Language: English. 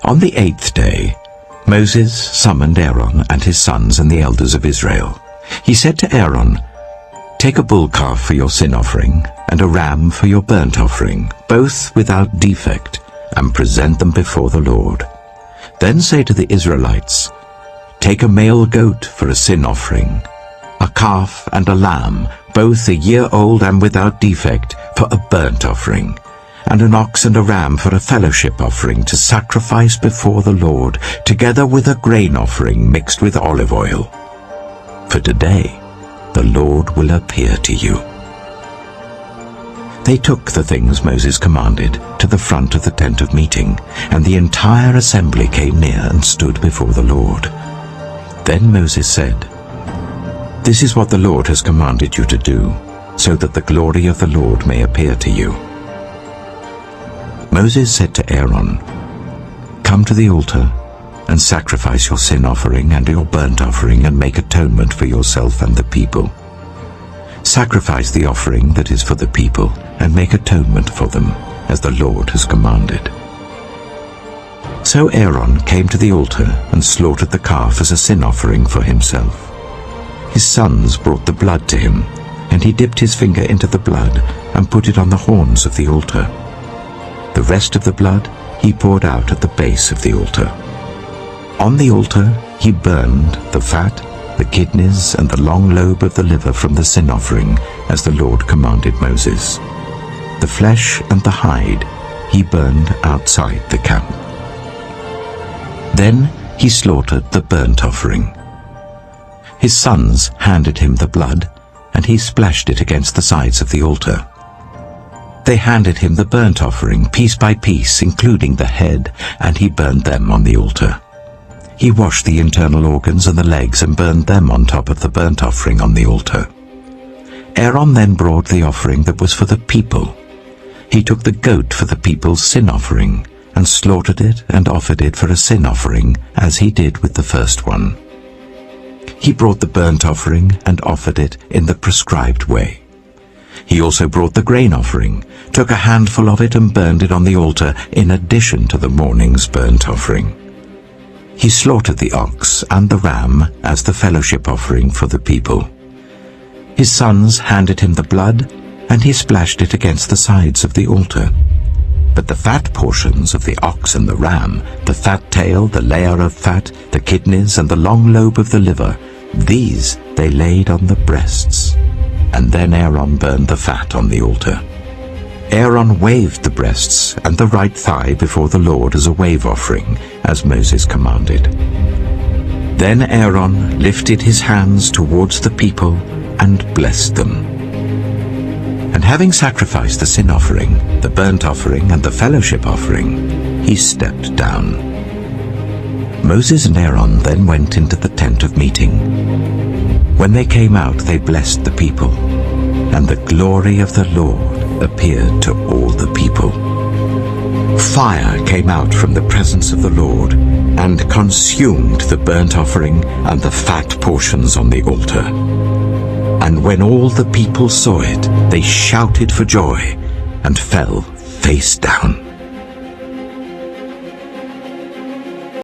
On the 8th day, Moses summoned Aaron and his sons and the elders of Israel. He said to Aaron, "Take a bull calf for your sin offering and a ram for your burnt offering, both without defect, and present them before the Lord. Then say to the Israelites, 'Take a male goat for a sin offering, a calf and a lamb, both a year old and without defect, for a burnt offering, and an ox and a ram for a fellowship offering to sacrifice before the Lord, together with a grain offering mixed with olive oil. For today the Lord will appear to you.'" They took the things Moses commanded to the front of the tent of meeting, and the entire assembly came near and stood before the Lord. Then Moses said, "This is what the Lord has commanded you to do, so that the glory of the Lord may appear to you." Moses said to Aaron, "Come to the altar and sacrifice your sin offering and your burnt offering and make atonement for yourself and the people. Sacrifice the offering that is for the people and make atonement for them, as the Lord has commanded." So Aaron came to the altar and slaughtered the calf as a sin offering for himself. His sons brought the blood to him, and he dipped his finger into the blood and put it on the horns of the altar. The rest of the blood he poured out at the base of the altar. On the altar he burned the fat, the kidneys, and the long lobe of the liver from the sin offering, as the Lord commanded Moses. The flesh and the hide he burned outside the camp. Then he slaughtered the burnt offering. His sons handed him the blood, and he splashed it against the sides of the altar. They handed him the burnt offering, piece by piece, including the head, and he burned them on the altar. He washed the internal organs and the legs and burned them on top of the burnt offering on the altar. Aaron then brought the offering that was for the people. He took the goat for the people's sin offering and slaughtered it and offered it for a sin offering, as he did with the first one. He brought the burnt offering and offered it in the prescribed way. He also brought the grain offering, took a handful of it and burned it on the altar in addition to the morning's burnt offering. He slaughtered the ox and the ram as the fellowship offering for the people. His sons handed him the blood, and he splashed it against the sides of the altar. But the fat portions of the ox and the ram, the fat tail, the layer of fat, the kidneys, and the long lobe of the liver, these they laid on the breasts. And then Aaron burned the fat on the altar. Aaron waved the breasts and the right thigh before the Lord as a wave offering, as Moses commanded. Then Aaron lifted his hands towards the people and blessed them. And having sacrificed the sin offering, the burnt offering, and the fellowship offering, he stepped down. Moses and Aaron then went into the tent of meeting. When they came out, they blessed the people, and the glory of the Lord appeared to all the people. Fire came out from the presence of the Lord and consumed the burnt offering and the fat portions on the altar. And when all the people saw it, they shouted for joy and fell face down.